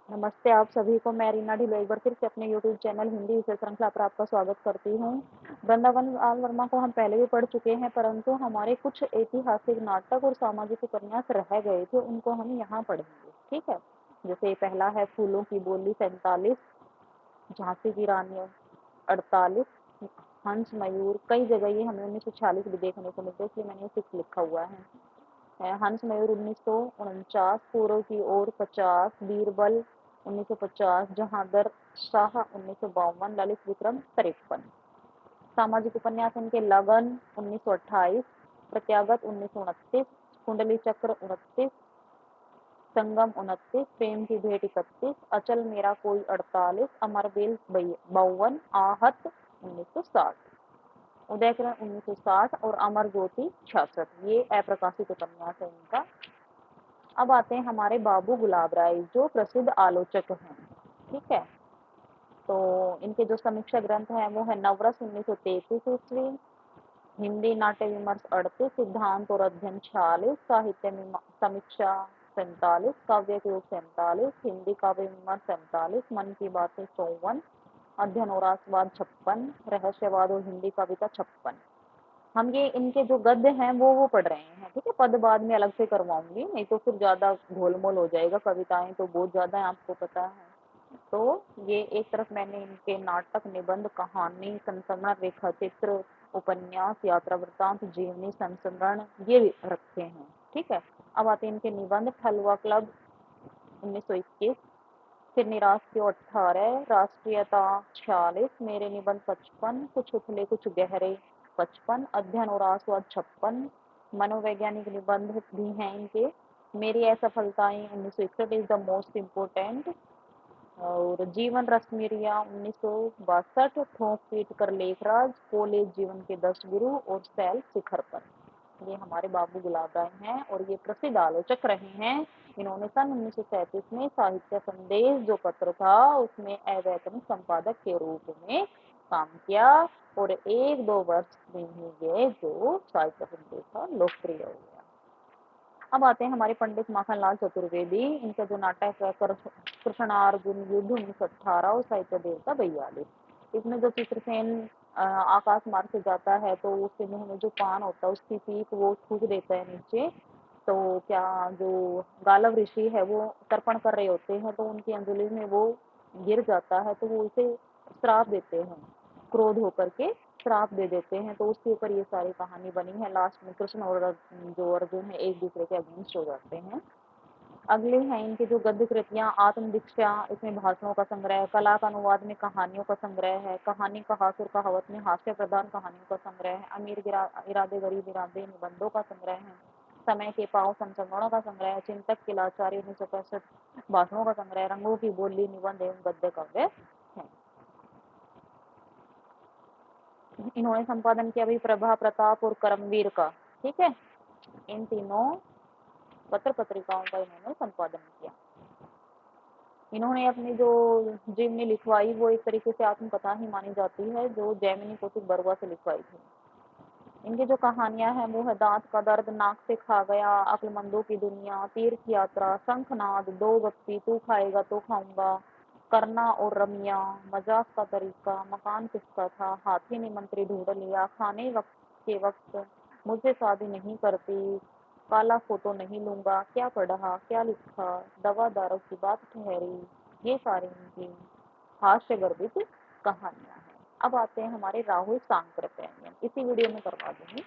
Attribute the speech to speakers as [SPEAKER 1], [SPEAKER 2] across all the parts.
[SPEAKER 1] नमस्ते आप सभी को। मैं रीना ढिल्लों एक बार फिर से अपने यूट्यूब चैनल हिंदी विषय श्रृंखला पर आपका स्वागत करती हूँ। वृंदावन लाल वर्मा को हम पहले भी पढ़ चुके हैं, परंतु हमारे कुछ ऐतिहासिक नाटक और सामाजिक उपन्यास रह गए थे, उनको हम यहाँ पढ़ेंगे। ठीक है। जैसे पहला है फूलों की बोली 47, झांसी की रानी 48, हंस मयूर। कई जगह ये हमें 1946 भी देखने को मिलते, इसलिए मैंने 6 लिखा हुआ है। हंस मयूर 1949, पूर्व की ओर 50, बीरबल 1950, जहांदर शाह 1952, ललित विक्रम 53। सामाजिक उपन्यास इनके लगन 1928, प्रत्यागत 1929, कुंडली चक्र 29, संगम 29, प्रेम की भेंट 31, अचल मेरा कोई 48, अमरबेल 52, आहत 1960, उदय किरण 1960 और अमर ज्योति 66। ये अप्रकाशित उपन्यास है इनका। अब आते हैं हमारे बाबू गुलाब राय, जो प्रसिद्ध आलोचक हैं। ठीक है। तो इनके जो समीक्षा ग्रंथ हैं वो है नवरस 1933 ईस्वी, हिंदी नाट्य विमर्श 38, सिद्धांत और अध्ययन 46, साहित्य समीक्षा 47, काव्य के योग 47, हिंदी काव्य विमर्श 47, मन की बातें 54, अध्ययन और आस्वाद 56, रहस्यवाद और हिंदी कविता 56। हम ये इनके जो गद्य हैं वो पढ़ रहे हैं। ठीक है। पद बाद में अलग से करवाऊंगी, नहीं तो फिर ज्यादा घोलमोल हो जाएगा। कविताएं तो बहुत ज्यादा है, आपको पता है। तो ये एक तरफ मैंने इनके नाटक, निबंध, कहानी संस्मरण, रेखा चित्र, उपन्यास, यात्रा वृत्तांत, जीवनी संस्मरण ये रखे हैं। ठीक है। अब आते हैं इनके निबंध। ठलुआ क्लब 1921, फिर निराश क्यों 18, राष्ट्रीयता 46, मेरे निबंध 55, कुछ उथले कुछ गहरे 55, अध्ययन और आस्वाद 56, मनोवैज्ञानिक निबंध भी हैं इनके। मेरी असफलताएं 1961 इज द मोस्ट इम्पोर्टेंट, और जीवन रश्मिरिया 1962, ठोंक पीट कर लेखराज, कॉलेज जीवन के 10 गुरु और सैल शिखर पर। ये हमारे बाबू गुलाब राय हैं और ये प्रसिद्ध आलोचक रहे हैं। इन्होंने सन 1937 में साहित्य संदेश जो पत्र था उसमें अवैतनिक संपादक के रूप में काम किया, और 1-2 वर्ष में ही गए जो साहित्य संदेश था लोकप्रिय हो गया। अब आते हैं हमारे पंडित माखनलाल चतुर्वेदी। इनका जो नाटक है कृष्णार्जुन युद्ध 1918 और साहित्य देवता 42। इसमें जो चित्रसेन आकाश मार्ग से जाता है तो उसके मुंह में जो पान होता है उसकी पीक वो थूक देता है नीचे। तो क्या जो गालव ऋषि है वो तर्पण कर रहे होते हैं, तो उनकी अंजलि में वो गिर जाता है, तो वो उसे श्राप देते हैं, क्रोध होकर के श्राप दे देते हैं। तो उसके ऊपर ये सारी कहानी बनी है। लास्ट में कृष्ण और जो अर्जुन है एक दूसरे के अगेंस्ट हो जाते हैं। अगले हैं इनकी जो गद्य कृतियां। आत्म दीक्षा, इसमें भाषणों का संग्रह, कला का अनुवाद में कहानियों का संग्रह है, कहानी कहास और कहावत में हास्य प्रधान कहानियों का संग्रह है, अमीर इरादे गरीब इरादे निबंधों का संग्रह है, समय के पाव संस्मरणों का संग्रह है, चिंतक किलाचारी 1965 भाषणों का संग्रह, रंगों की बोली निबंध एवं गद्य काव्य है। इन्होंने संपादन किया भी प्रभा, प्रताप और करमवीर का। ठीक है। इन तीनों पत्र पत्रिकाओं का इन्होंने संपादन किया। इन्होंने अपनी जो जीवनी लिखवाई वो एक तरीके से आत्मकथा ही मानी जाती है, जो जैमिनी कौशिक बरुआ से लिखवाई थी। इनकी जो कहानियां हैं वो है दांत का दर्द, नाक से खा गया, अक्लमंदों की दुनिया, तीर्थ यात्रा, शंखनाद, दो गप्पी, तू खाएगा तो खाऊंगा, करना और रमिया, मजाक का तरीका, मकान किसका था, हाथी ने मंत्री ढूंढ लिया, खाने वक्त के वक्त मुझसे शादी नहीं करती, काला फोटो नहीं लूंगा, क्या पढ़ा क्या लिखा, दवा दारू की बात ठहरी। ये सारी इनकी हास्य गर्भित कहानियां हैं। अब आते हैं हमारे राहुल सांकृत्यायन, इसी वीडियो में करवा दूंगी।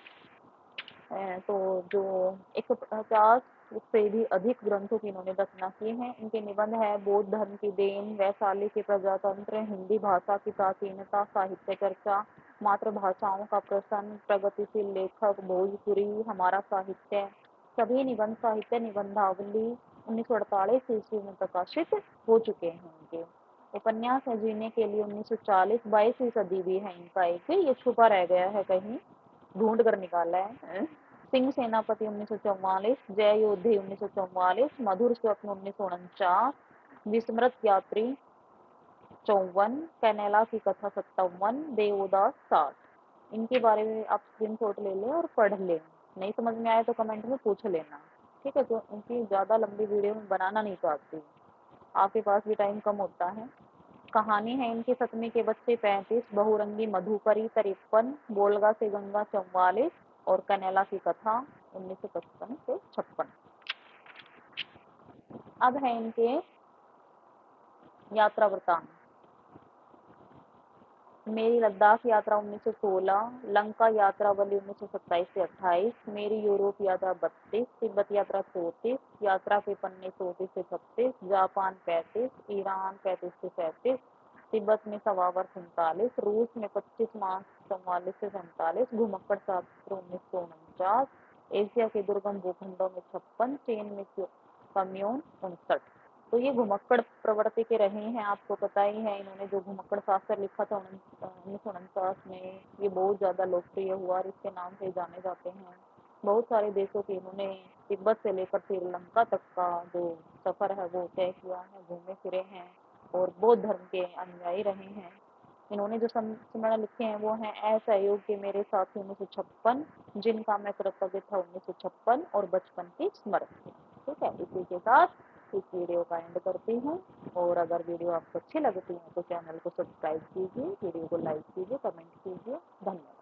[SPEAKER 1] तो जो 150 से भी अधिक ग्रंथों की इन्होंने रचना की है। इनके निबंध है बौद्ध धर्म की देन, वैशाली के प्रजातंत्र, हिंदी भाषा की प्राचीनता, साहित्य चर्चा, मातृभाषाओं का प्रश्न, प्रगतिशील लेखक, भोजपुरी, हमारा साहित्य। सभी निबंध साहित्य निबंधावली 1948 ईस्वी में प्रकाशित हो चुके हैं इनके। उपन्यास है जीने के लिए 1940, 22वीं सदी भी है इनका एक, ये छुपा रह गया है कहीं, ढूंढ कर निकाला है। सिंह सेनापति 1944, जय योद्धे 1944, मधुर स्वप्न 1949, विस्मृत यात्री 54, कैनेला की कथा 57, देवोदास 60। इनके बारे में आप स्क्रीनशॉट ले लें और पढ़ लें। नहीं समझ में आए तो कमेंट में पूछ लेना। ठीक है। तो उनकी ज्यादा लंबी वीडियो में बनाना नहीं चाहती। आपके पास भी टाइम कम होता है। कहानी है इनके सतमे के बच्चे 35, बहुरंगी मधुकरी 53, बोलगा से गंगा 44 और कनैला की कथा 1955 से 56। अब है इनके यात्रा वृतांत। मेरी लद्दाख यात्रा 1916, लंका यात्रावली 1927 से 28, मेरी यूरोप यात्रा 32, तिब्बत यात्रा 34, यात्रा के पन्ने 34 से 36, जापान 35, ईरान 35 से 37, तिब्बत में सवावर 47, रूस में 25 मार्च 44 से 47, घुमक्कड़ शास्त्र 1949, एशिया के दुर्गम भूखंडों में 56, चीन में कम्यून 59। तो ये घुमक्कड़ प्रवृत्ति के रहे हैं, आपको पता ही है। इन्होंने जो घुमक्कड़ शास्त्र लिखा था 1949 में, ये बहुत ज़्यादा लोकप्रिय हुआ और इसके नाम से जाने जाते हैं। बहुत सारे देशों के इन्होंने तिब्बत से लेकर श्रीलंका तक का जो सफ़र है वो तय किया है, घूमे फिरे हैं और बौद्ध धर्म के अनुयायी रहे हैं। इन्होंने जो संस्मरण लिखे हैं वो हैं असहयोग के मेरे साथी 1956, जिनका मैं कृतज्ञ था 1956 और बचपन की स्मृति। ठीक है, इसी के साथ इस वीडियो का एंड करती हूँ। और अगर वीडियो आपको अच्छी लगती है तो चैनल को सब्सक्राइब कीजिए, वीडियो को लाइक कीजिए, कमेंट कीजिए। धन्यवाद।